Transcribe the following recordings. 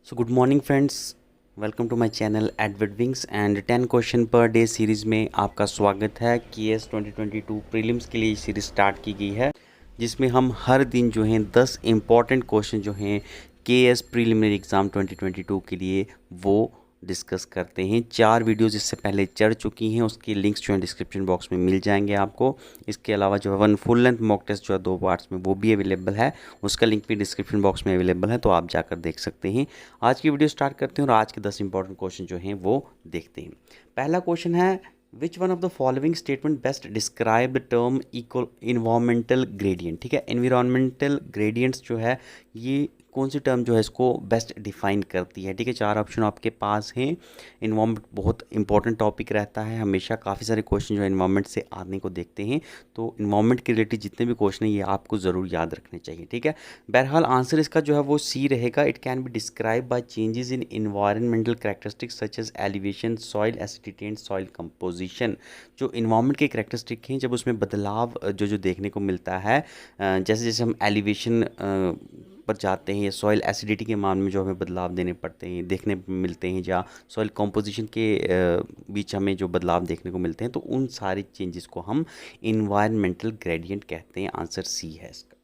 So good morning friends, welcome to my channel Edward Wings and 10 question per day series में आपका स्वागत है। KS 2022 prelims के लिए सीरीज़ स्टार्ट की गई है, जिसमें हम हर दिन जो हैं 10 इम्पॉर्टेंट क्वेश्चन जो हैं केएस प्रीलिमिनरी एग्ज़ाम 2022 के लिए वो डिस्कस करते हैं। 4 वीडियोस इससे पहले चढ़ चुकी हैं, उसके लिंक्स जो हैं डिस्क्रिप्शन बॉक्स में मिल जाएंगे आपको। इसके अलावा जो है one full length mock test जो है 2 पार्ट्स में वो भी अवेलेबल है, उसका लिंक भी डिस्क्रिप्शन बॉक्स में अवेलेबल है, तो आप जाकर देख सकते हैं। आज की वीडियो स्टार्ट करते हैं और आज के 10 इंपॉर्टेंट क्वेश्चन जो हैं वो देखते हैं। पहला क्वेश्चन है, which one of the following statement best describe the term equal environmental gradient. ठीक है, एनवायरमेंटल ग्रेडियंट्स जो है ये कौन सी टर्म जो है इसको बेस्ट डिफाइन करती है। ठीक है, 4 ऑप्शन आपके पास हैं। इन्वायरमेंट बहुत इंपॉर्टेंट टॉपिक रहता है, हमेशा काफ़ी सारे क्वेश्चन जो है इन्वायरमेंट से आने को देखते हैं, तो इन्वायरमेंट के रिलेटेड जितने भी क्वेश्चन हैं ये आपको ज़रूर याद रखने चाहिए। ठीक है, बहरहाल आंसर इसका जो है वो सी रहेगा। It can be describe by changes in environmental characteristics such as elevation, soil acidity and soil composition. जो इन्वायरमेंट के कैरेक्टरिस्टिक हैं, जब उसमें बदलाव जो देखने को मिलता है, जैसे जैसे हम एलिवेशन पर जाते हैं या सॉइल एसिडिटी के मान में जो हमें बदलाव देने पड़ते हैं, देखने मिलते हैं, या सॉइल कंपोजिशन के बीच हमें जो बदलाव देखने को मिलते हैं, तो उन सारे चेंजेस को हम इन्वायरमेंटल ग्रेडियंट कहते हैं। आंसर सी है इसका।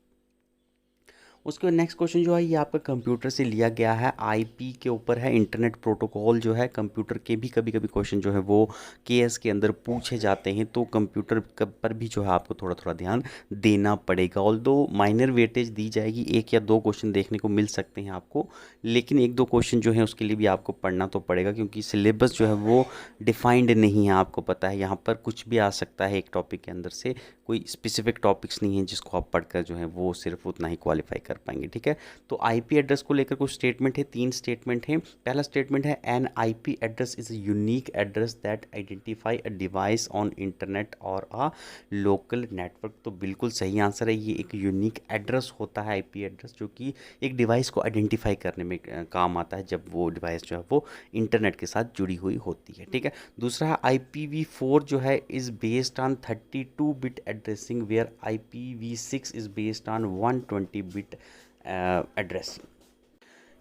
उसके बाद नेक्स्ट क्वेश्चन जो है ये आपका कंप्यूटर से लिया गया है, आईपी के ऊपर है। इंटरनेट प्रोटोकॉल जो है कंप्यूटर के भी कभी कभी क्वेश्चन जो है वो केएस के अंदर पूछे जाते हैं, तो कंप्यूटर पर भी जो है आपको थोड़ा थोड़ा ध्यान देना पड़ेगा। ऑल्दो माइनर वेटेज दी जाएगी, 1 या 2 क्वेश्चन देखने को मिल सकते हैं आपको, लेकिन 1-2 क्वेश्चन जो है उसके लिए भी आपको पढ़ना तो पड़ेगा, क्योंकि सिलेबस जो है वो डिफाइंड नहीं है। आपको पता है यहाँ पर कुछ भी आ सकता है एक टॉपिक के अंदर से, कोई स्पेसिफिक टॉपिक्स नहीं है जिसको आप पढ़कर जो है वो सिर्फ उतना ही क्वालिफाई कर पाएंगे। ठीक है, तो आईपी एड्रेस को लेकर कुछ स्टेटमेंट है, 3 स्टेटमेंट हैं। पहला स्टेटमेंट है, N IP address is a unique address that identify a device on internet और अ लोकल नेटवर्क। तो बिल्कुल सही आंसर है, ये एक यूनिक एड्रेस होता है आईपी एड्रेस, जो कि एक डिवाइस को आइडेंटिफाई करने में काम आता है जब वो डिवाइस जो है वो इंटरनेट के साथ जुड़ी हुई होती है। ठीक है, दूसरा है IPv4 जो है is based on 32 bit addressing, where IPv6 is based on 120 bit addressing.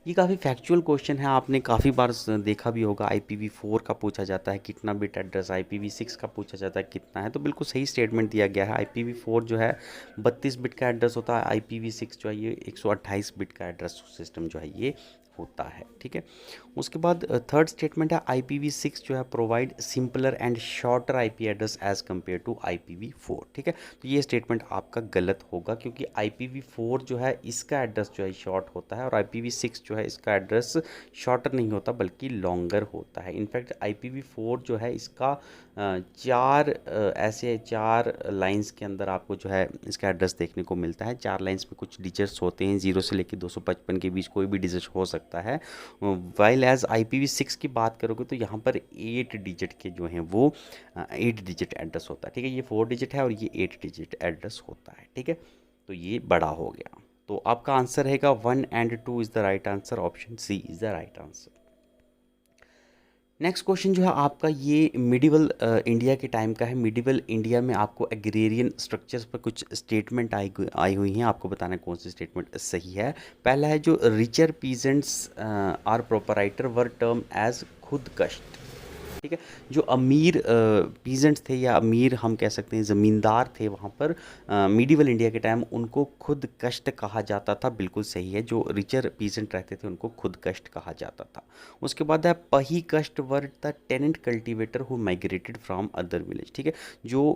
ये काफ़ी फैक्चुअल क्वेश्चन है, आपने काफ़ी बार देखा भी होगा। IPv4 का पूछा जाता है कितना बिट एड्रेस, IPv6 का पूछा जाता है कितना है, तो बिल्कुल सही स्टेटमेंट दिया गया है। IPv4 जो है 32 बिट का एड्रेस होता है, IPv6 जो है ये 128 बिट का एड्रेस सिस्टम जो है ये होता है। ठीक है, उसके बाद थर्ड स्टेटमेंट है, IPv6 जो है provide simpler and shorter IP address as compare to IPv4। ठीक है, तो ये स्टेटमेंट आपका गलत होगा, क्योंकि IPv4 जो है इसका एड्रेस जो है शॉर्ट होता है, और IPv6 जो है इसका एड्रेस शॉर्टर नहीं होता बल्कि लॉन्गर होता है। इनफैक्ट IPv4 जो है इसका ऐसे 4 लाइंस के अंदर आपको जो है इसका एड्रेस देखने को मिलता है। 4 लाइंस में कुछ डिजिट्स होते हैं, 0 से लेकर 255 के बीच कोई भी डिजिट हो सकता है। वाइल एज IPv6 की बात करोगे तो यहाँ पर 8 डिजिट के जो हैं वो 8 डिजिट एड्रेस होता है। ठीक है, ये 4 डिजिट है और ये 8 डिजिट एड्रेस होता है। ठीक है, तो ये बड़ा हो गया, तो आपका आंसर रहेगा 1 and 2 is the right answer, option C is the right answer. Next question जो है आपका ये मिडिवल इंडिया के टाइम का है। मिडिवल इंडिया में आपको एग्रेरियन स्ट्रक्चर्स पर कुछ स्टेटमेंट आई हुई हैं, आपको बताना है कौन सी स्टेटमेंट सही है। पहला है, जो richer peasants are proprietor were term as खुद कश्त। ठीक है, जो अमीर पीजेंट्स थे या अमीर हम कह सकते हैं ज़मींदार थे वहाँ पर मिडिवल इंडिया के टाइम, उनको खुद कश्त कहा जाता था। बिल्कुल सही है, जो रिचर पीजेंट रहते थे उनको खुद कश्त कहा जाता था। उसके बाद है, पही कश्त were the tenant cultivator who migrated from other village. ठीक है, जो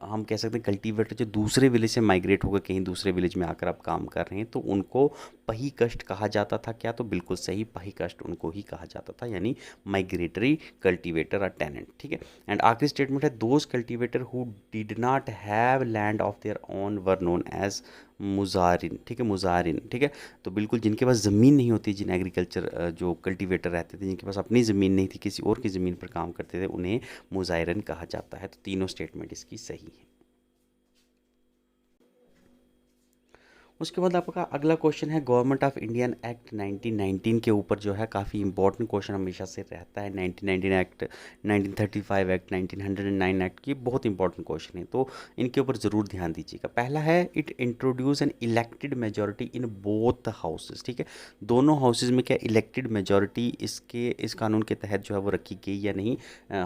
हम कह सकते हैं कल्टीवेटर जो दूसरे विलेज से माइग्रेट होकर कहीं दूसरे विलेज में आकर आप काम कर रहे हैं, तो उनको पही कश्त कहा जाता था। क्या, तो बिल्कुल सही, पही कश्त उनको ही कहा जाता था, यानी माइग्रेटरी कल्टीवेटर और टेनेंट। ठीक है, एंड आखिरी स्टेटमेंट है, those cultivator who did not have land of their own were known as मुजारिन। ठीक है, मुजारिन। ठीक है, तो बिल्कुल जिनके पास ज़मीन नहीं होती, जिन एग्रीकल्चर जो कल्टीवेटर रहते थे, जिनके पास अपनी ज़मीन नहीं थी, किसी और की ज़मीन पर काम करते थे, उन्हें मुजायरन कहा जाता है। तो तीनों स्टेटमेंट इसकी सही है। उसके बाद आपका अगला क्वेश्चन है गवर्नमेंट ऑफ इंडियन एक्ट 1919 के ऊपर जो है काफ़ी इंपॉर्टेंट क्वेश्चन हमेशा से रहता है। 1919 एक्ट, 1935 एक्ट, 1909 एक्ट, ये बहुत इंपॉर्टेंट क्वेश्चन है, तो इनके ऊपर ज़रूर ध्यान दीजिएगा। पहला है it introduce an elected majority in both houses, ठीक है, दोनों हाउसेज में क्या इलेक्टेड मेजोरिटी इस कानून के तहत जो है वो रखी गई या नहीं।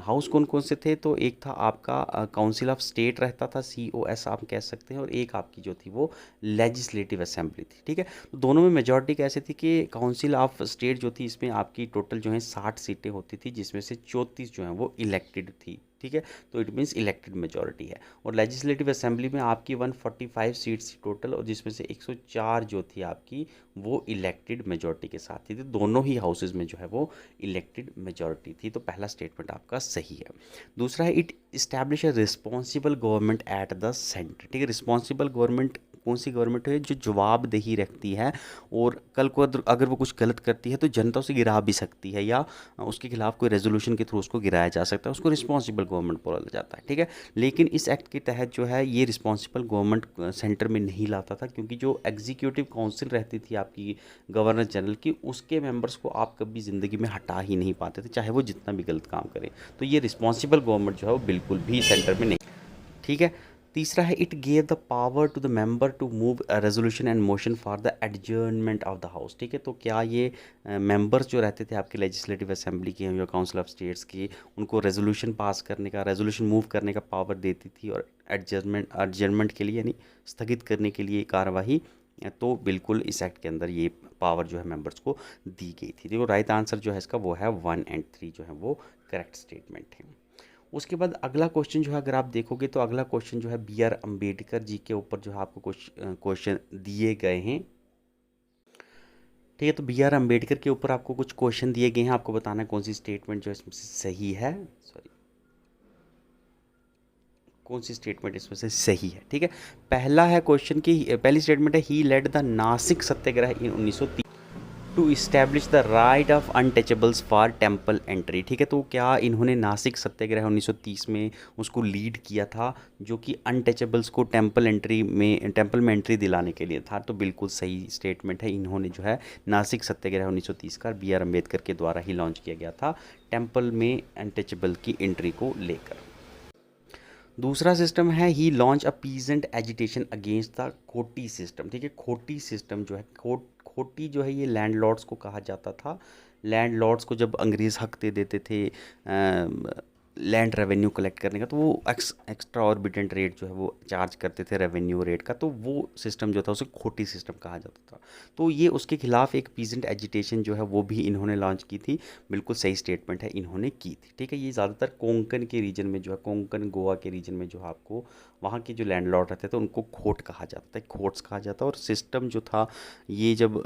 हाउस कौन कौन से थे, तो एक था आपका काउंसिल ऑफ स्टेट रहता था, COS आप कह सकते हैं, और एक आपकी जो थी वो लेजिस्लेटिव असेंबली थी, ठीक है। तो दोनों में मेजॉरिटी कैसे थी कि काउंसिल ऑफ स्टेट जो थी इसमें आपकी टोटल जो है 60 सीटें होती थी, जिसमें से 34 जो हैं वो इलेक्टेड थी, ठीक है, तो इट मीन्स इलेक्टेड मेजॉरिटी है। और लेजिस्लेटिव असेंबली में आपकी 145 सीट्स थी टोटल, और जिसमें से 104 जो थी आपकी वो इलेक्टेड मेजॉरिटी के साथ थी, तो दोनों ही हाउसेज में जो है वो इलेक्टेड मेजॉरिटी थी, तो पहला स्टेटमेंट आपका सही है। दूसरा है it establish a responsible government at the centre, ठीक है, रिस्पॉन्सिबल गवर्नमेंट कौन सी गवर्नमेंट है, जो जवाबदेही रखती है, और कल को अगर वो कुछ गलत करती है तो जनता उसे गिरा भी सकती है, या उसके खिलाफ कोई रेजोल्यूशन के थ्रू उसको गिराया जा सकता है, उसको रिस्पॉन्सिबल गवर्नमेंट बोला जाता है, ठीक है। लेकिन इस एक्ट के तहत जो है ये रिस्पॉन्सिबल गवर्नमेंट सेंटर में नहीं लाता था, क्योंकि जो एग्जीक्यूटिव काउंसिल रहती थी आपकी गवर्नर जनरल की, उसके मेंबर्स को आप कभी ज़िंदगी में हटा ही नहीं पाते थे, चाहे वो जितना भी गलत काम करें। तो ये रिस्पॉन्सिबल गवर्नमेंट जो है वो बिल्कुल भी सेंटर में नहीं, ठीक है। तीसरा है it gave the power to the member to move resolution and motion for the adjournment of the house, ठीक है। तो क्या ये मेंबर्स जो रहते थे आपके लेजिस्लेटिव असेंबली के या काउंसिल ऑफ स्टेट्स की, उनको रेजोल्यूशन पास करने का, रेजोल्यूशन मूव करने का पावर देती थी, और एडजर्नमेंट के लिए यानी स्थगित करने के लिए कार्यवाही, तो बिल्कुल इस एक्ट के अंदर ये पावर जो है मेंबर्स को दी गई थी। देखो राइट आंसर जो है इसका वो है 1 और 3 जो है वो करेक्ट स्टेटमेंट है। उसके बाद अगला क्वेश्चन जो है अगर आप देखोगे तो अगला क्वेश्चन जो है BR अम्बेडकर जी के ऊपर जो है आपको कुछ क्वेश्चन दिए गए हैं, ठीक है। तो BR अम्बेडकर के ऊपर आपको कुछ क्वेश्चन दिए गए हैं, आपको बताना है कौन सी स्टेटमेंट जो है इसमें से सही है, सॉरी कौन सी स्टेटमेंट इसमें से सही है, ठीक है। पहला है क्वेश्चन की पहली स्टेटमेंट है he led the Nasik Satyagraha in 1930 to establish the right of untouchables for temple entry, ठीक है। तो क्या इन्होंने नासिक सत्याग्रह 1930 में उसको लीड किया था, जो कि अनटचेबल्स को टेम्पल में एंट्री दिलाने के लिए था, तो बिल्कुल सही स्टेटमेंट है। इन्होंने जो है नासिक सत्याग्रह 1930 का BR अम्बेडकर के द्वारा ही लॉन्च किया गया था, टेम्पल में अनटचेबल की एंट्री को लेकर। दूसरा सिस्टम है he launch a peasant agitation against the Khoti system, ठीक है। खोटी सिस्टम जो है खोटी जो है ये लैंडलॉर्ड्स को कहा जाता था। लैंडलॉर्ड्स को जब अंग्रेज़ हक दे देते थे लैंड रेवेन्यू कलेक्ट करने का, तो वो एक्स्ट्रा ऑर्बिटेंट रेट जो है वो चार्ज करते थे रेवेन्यू रेट का, तो वो सिस्टम जो था उसे खोटी सिस्टम कहा जाता था। तो ये उसके खिलाफ एक पीजेंट एजिटेशन जो है वो भी इन्होंने लॉन्च की थी, बिल्कुल सही स्टेटमेंट है, इन्होंने की थी, ठीक है। ये ज़्यादातर कोंकण के रीजन में जो है, कोंकण गोवा के रीजन में जो है आपको वहाँ के जो लैंडलॉर्ड रहते थे उनको खोट कहा जाता है, खोट्स कहा जाता है। और सिस्टम जो था ये जब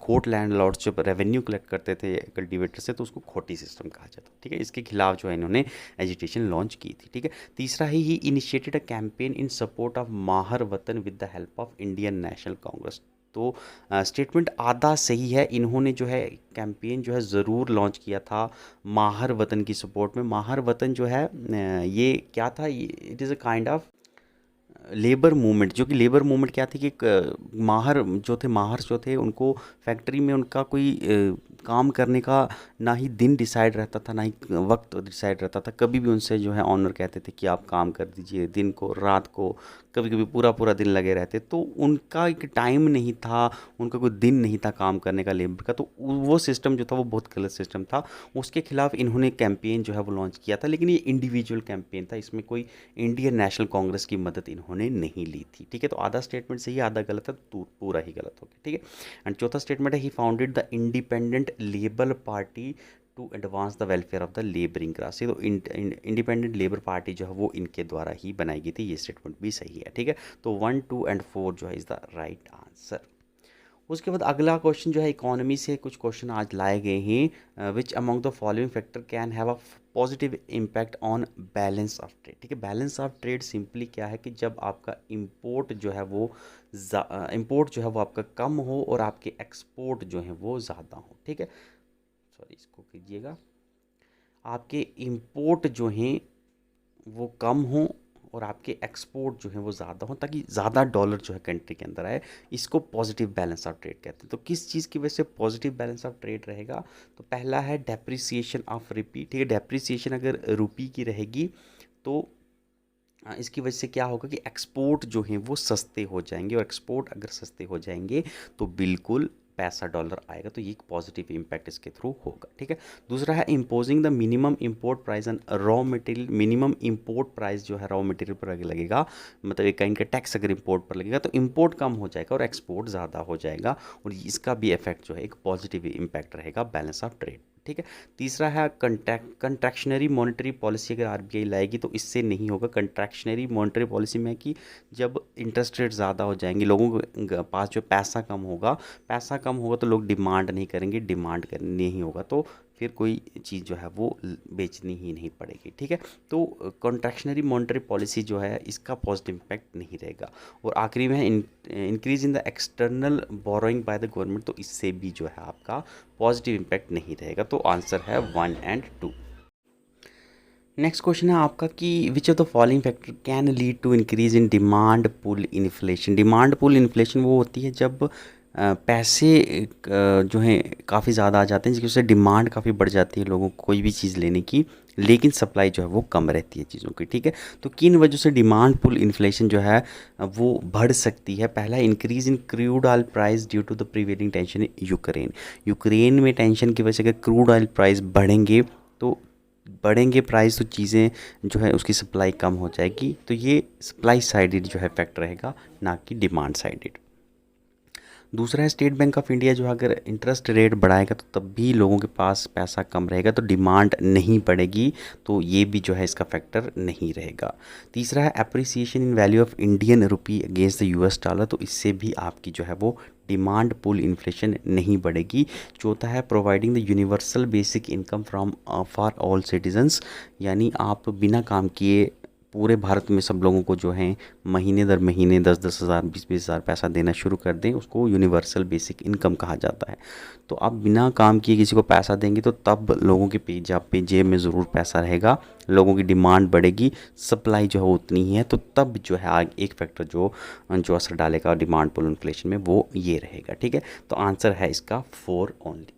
खोट लैंडलॉर्ड्स जब रेवेन्यू कलेक्ट करते थे कल्टीवेटर से, तो उसको खोटी सिस्टम कहा जाता है, ठीक है। इसके खिलाफ जो है इन्होंने एजिटेशन लॉन्च की थी, ठीक है। तीसरा he initiated a campaign in support of Mahar Watan with the help of Indian National Congress, तो स्टेटमेंट आधा सही है। इन्होंने जो है कैंपेन जो है ज़रूर लॉन्च किया था माहर वतन की सपोर्ट में। माहर वतन जो है ये क्या था, it is a kind of labour movement, जो कि लेबर मूवमेंट क्या थी कि माहर जो थे उनको फैक्ट्री में उनका कोई काम करने का ना ही दिन डिसाइड रहता था, ना ही वक्त डिसाइड रहता था। कभी भी उनसे जो है ऑनर कहते थे कि आप काम कर दीजिए, दिन को रात को, कभी कभी पूरा पूरा दिन लगे रहते, तो उनका एक टाइम नहीं था, उनका कोई दिन नहीं था काम करने का लेबर का। तो वो सिस्टम जो था वो बहुत गलत सिस्टम था, उसके खिलाफ इन्होंने कैंपेन जो है वो लॉन्च किया था। लेकिन ये इंडिविजुअल कैंपेन था, इसमें कोई इंडियन नेशनल कांग्रेस की मदद इन्होंने नहीं ली थी, ठीक है। तो आधा स्टेटमेंट सही, आधा गलत है, तो पूरा ही गलत हो गया, ठीक है। एंड चौथा स्टेटमेंट है he founded the Independent Labour Party to advance the welfare of the labouring class, तो इंडिपेंडेंट लेबर पार्टी जो है वो इनके द्वारा ही बनाई गई थी, ये स्टेटमेंट भी सही है, ठीक है। तो 1, 2 एंड 4 जो है इज़ द राइट आंसर। उसके बाद अगला क्वेश्चन जो है इकोनॉमी से कुछ क्वेश्चन आज लाए गए हैं, which among the following factor can have a positive impact on balance of trade, ठीक है। बैलेंस ऑफ ट्रेड सिंपली क्या है कि जब आपका इंपोर्ट जो है वो आपका कम हो और आपके एक्सपोर्ट जो है वो ज़्यादा हो, ठीक है। सॉरी इसको कीजिएगा, आपके इंपोर्ट जो हैं वो कम हो और आपके एक्सपोर्ट जो है वो ज़्यादा हो, ताकि ज़्यादा डॉलर जो है कंट्री के अंदर आए। इसको पॉजिटिव बैलेंस ऑफ ट्रेड कहते हैं। तो किस चीज़ की वजह से पॉजिटिव बैलेंस ऑफ ट्रेड रहेगा? तो पहला है डेप्रिसिएशन ऑफ रुपी, ठीक है। डेप्रिसिएशन अगर रुपी की रहेगी तो इसकी वजह से क्या होगा कि एक्सपोर्ट जो हैं वो सस्ते हो जाएंगे, और एक्सपोर्ट अगर सस्ते हो जाएंगे तो बिल्कुल पैसा डॉलर आएगा। तो ये एक पॉजिटिव इम्पैक्ट इसके थ्रू होगा, ठीक है। दूसरा है imposing the minimum import price on raw material. Minimum import price जो है रॉ मटेरियल पर अगर लगेगा, मतलब एक का टैक्स अगर इंपोर्ट पर लगेगा तो इंपोर्ट कम हो जाएगा और एक्सपोर्ट ज़्यादा हो जाएगा, और इसका भी इफेक्ट जो है एक पॉजिटिव इम्पैक्ट रहेगा बैलेंस ऑफ ट्रेड, ठीक है। तीसरा है कंट्रैक्शनरी मॉनेटरी पॉलिसी अगर आरबीआई लाएगी तो इससे नहीं होगा। कंट्रैक्शनरी मॉनेटरी पॉलिसी में कि जब इंटरेस्ट रेट ज़्यादा हो जाएंगे, लोगों के पास जो पैसा कम होगा तो लोग डिमांड नहीं करेंगे, डिमांड करनी ही होगा तो फिर कोई चीज़ जो है वो बेचनी ही नहीं पड़ेगी, ठीक है। तो कॉन्ट्रैक्शनरी मॉनेटरी पॉलिसी जो है इसका पॉजिटिव इम्पैक्ट नहीं रहेगा। और आखिरी में है increase in the external borrowing by the government, तो इससे भी जो है आपका पॉजिटिव इम्पैक्ट नहीं रहेगा। तो आंसर है 1 और 2। नेक्स्ट क्वेश्चन है आपका कि which of the following factor can lead to increase in demand pull inflation. Demand pull inflation वो होती है जब पैसे जो हैं काफ़ी ज़्यादा आ जाते हैं, जिसकी वजह से डिमांड काफ़ी बढ़ जाती है लोगों को कोई भी चीज़ लेने की, लेकिन सप्लाई जो है वो कम रहती है चीज़ों की, ठीक है। तो किन वजह से डिमांड पुल इन्फ्लेशन जो है वो बढ़ सकती है? पहला, increase in crude oil price due to the prevailing tension in Ukraine में टेंशन की वजह से अगर क्रूड ऑयल प्राइस बढ़ेंगे प्राइस तो चीज़ें जो है उसकी सप्लाई कम हो जाएगी। तो ये सप्लाई साइडेड जो है फैक्टर रहेगा, ना कि डिमांड साइडेड। दूसरा है स्टेट बैंक ऑफ इंडिया जो है अगर इंटरेस्ट रेट बढ़ाएगा तो तब भी लोगों के पास पैसा कम रहेगा, तो डिमांड नहीं बढ़ेगी, तो ये भी जो है इसका फैक्टर नहीं रहेगा। तीसरा है appreciation in value of Indian rupee against the US dollar, तो इससे भी आपकी जो है वो डिमांड पुल इन्फ्लेशन नहीं बढ़ेगी। चौथा है providing the universal basic income from for all citizens, यानी आप बिना काम किए पूरे भारत में सब लोगों को जो है महीने दर महीने 10-10 हज़ार 20-20 हज़ार पैसा देना शुरू कर दें, उसको यूनिवर्सल बेसिक इनकम कहा जाता है। तो आप बिना काम किए किसी को पैसा देंगे तो तब लोगों के जेब में ज़रूर पैसा रहेगा, लोगों की डिमांड बढ़ेगी, सप्लाई जो है उतनी ही है, तो तब जो है आगे एक फैक्टर जो असर डालेगा डिमांड पुल इन्फ्लेशन में वो ये रहेगा, ठीक है। तो आंसर है इसका 4 ओनली।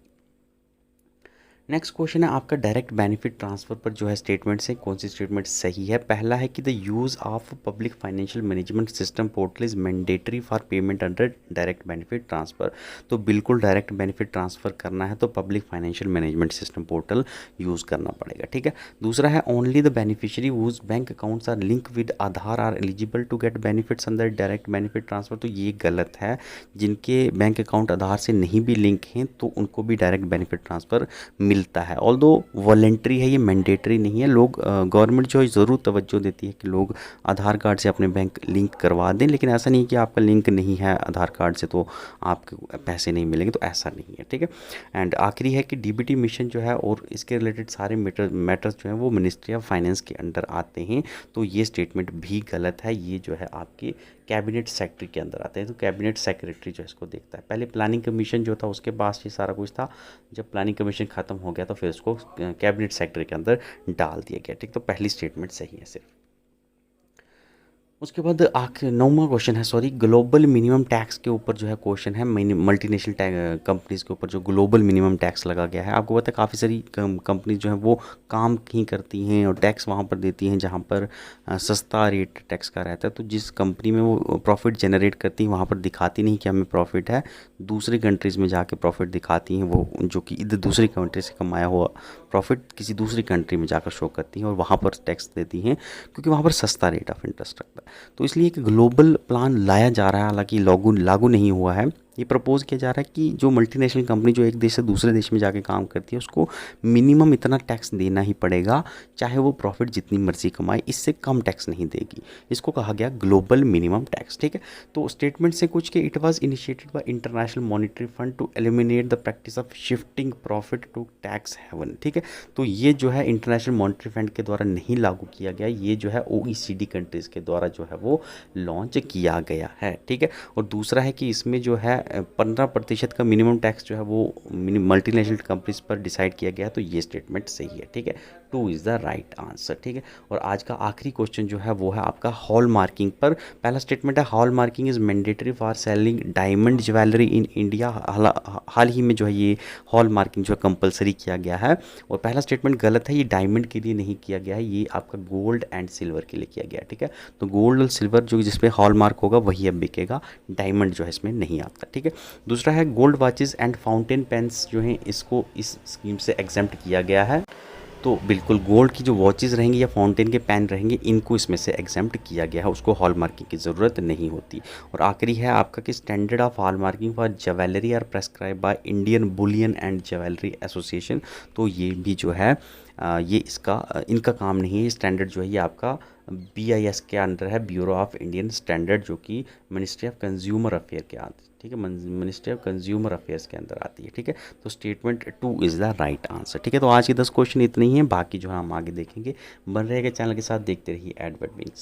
नेक्स्ट क्वेश्चन है आपका डायरेक्ट बेनिफिट ट्रांसफ़र पर जो है स्टेटमेंट से कौन सी स्टेटमेंट सही है? पहला है कि the use of public financial management system portal is mandatory for payment under direct benefit transfer. तो बिल्कुल डायरेक्ट बेनिफिट ट्रांसफ़र करना है तो public financial management system portal use करना पड़ेगा, ठीक है। दूसरा है only the beneficiary whose bank accounts are link with Aadhaar are eligible to get benefits under direct benefit transfer, तो ये गलत है। जिनके बैंक अकाउंट आधार से नहीं भी लिंक हैं तो उनको भी डायरेक्ट बेनिफिट ट्रांसफ़र मिलता है। ऑल्दो वॉलेंट्री है, ये मैंडेटरी नहीं है। लोग गवर्नमेंट जो है ज़रूर तवज्जो देती है कि लोग आधार कार्ड से अपने बैंक लिंक करवा दें, लेकिन ऐसा नहीं कि आपका लिंक नहीं है आधार कार्ड से तो आपको पैसे नहीं मिलेंगे, तो ऐसा नहीं है, ठीक है। एंड आखिरी है कि डीबीटी मिशन जो है और इसके रिलेटेड सारे मैटर्स जो हैं वो मिनिस्ट्री ऑफ फाइनेंस के अंडर आते हैं, तो ये स्टेटमेंट भी गलत है। ये जो है आपके कैबिनेट सेक्रेटरी के अंदर आते हैं, तो कैबिनेट सेक्रेटरी जो इसको देखता है। पहले प्लानिंग कमीशन जो था उसके पास ये सारा कुछ था, जब प्लानिंग कमीशन ख़त्म हो गया तो फिर उसको कैबिनेट सेक्रेटरी के अंदर डाल दिया गया, ठीक। तो पहली स्टेटमेंट सही है सिर्फ। उसके बाद आखिर 9वां क्वेश्चन है, सॉरी, ग्लोबल मिनिमम टैक्स के ऊपर जो है क्वेश्चन है। मल्टीनेशनल कंपनीज़ के ऊपर जो ग्लोबल मिनिमम टैक्स लगा गया है, आपको पता है काफ़ी सारी कंपनीज जो हैं वो काम ही करती हैं और टैक्स वहाँ पर देती हैं जहाँ पर सस्ता रेट टैक्स का रहता है। तो जिस कंपनी में वो प्रॉफिट जनरेट करती हैं वहाँ पर दिखाती नहीं कि हमें प्रॉफिट है, दूसरी कंट्रीज़ में जाके प्रॉफिट दिखाती हैं, वो जो कि इधर दूसरी कंट्री से कमाया हुआ प्रॉफिट किसी दूसरी कंट्री में जाकर शो करती हैं और वहाँ पर टैक्स देती हैं क्योंकि वहाँ पर सस्ता रेट ऑफ इंटरेस्ट रखता है। तो इसलिए एक ग्लोबल प्लान लाया जा रहा है, हालांकि लागू नहीं हुआ है। ये प्रपोज किया जा रहा है कि जो मल्टीनेशनल कंपनी जो एक देश से दूसरे देश में जाके काम करती है उसको मिनिमम इतना टैक्स देना ही पड़ेगा, चाहे वो प्रॉफिट जितनी मर्जी कमाए, इससे कम टैक्स नहीं देगी। इसको कहा गया ग्लोबल मिनिमम टैक्स, ठीक है। तो स्टेटमेंट से कुछ कि it was initiated by International Monetary Fund to eliminate the practice of shifting profit to tax haven, ठीक है। तो ये जो है इंटरनेशनल मॉनेटरी फंड के द्वारा नहीं लागू किया गया, ये जो है OECD कंट्रीज़ के द्वारा जो है वो लॉन्च किया गया है, ठीक है। और दूसरा है कि इसमें जो है 15% का मिनिमम टैक्स जो है वो मल्टीनेशनल कंपनीज पर डिसाइड किया गया, तो ये स्टेटमेंट सही है, ठीक है। Two is the right answer. ठीक है, और आज का आखिरी क्वेश्चन जो है वो है आपका हॉल मार्किंग पर। पहला स्टेटमेंट है hallmarking is mandatory for selling diamond jewellery in India. हाल ही में जो है ये हॉल मार्किंग जो है कंपलसरी किया गया है। और पहला स्टेटमेंट गलत है, ये डायमंड के लिए नहीं किया गया है, ये आपका गोल्ड एंड सिल्वर के लिए किया गया है। ठीक है, तो गोल्ड और सिल्वर जो जिसमें हॉल मार्क होगा वही अब बिकेगा, डायमंड जो है इसमें नहीं आता। ठीक है, दूसरा है gold watches and fountain pens जो हैं इसको इस स्कीम से एग्जेम्प्ट किया गया है। तो बिल्कुल गोल्ड की जो वॉचेस रहेंगी या फाउंटेन के पेन रहेंगे इनको इसमें से एग्जेम्प्ट किया गया है, उसको हॉल मार्किंग की ज़रूरत नहीं होती। और आखिरी है आपका कि standard of hall marking for jewellery are prescribe by Indian bullion and jewellery association. तो ये भी जो है ये इनका काम नहीं है, स्टैंडर्ड जो है ये आपका BIS के अंडर है, ब्यूरो ऑफ इंडियन स्टैंडर्ड, जो कि मिनिस्ट्री ऑफ कंज्यूमर अफेयर के आती है। ठीक है, मिनिस्ट्री ऑफ कंज्यूमर अफेयर्स के अंदर आती है। ठीक है, तो statement 2 is the right answer. ठीक है, तो आज के 10 क्वेश्चन इतने ही हैं, बाकी जो है हम आगे देखेंगे। बन रहेगा चैनल के साथ, देखते रहिए एडवर्ड विंग्स।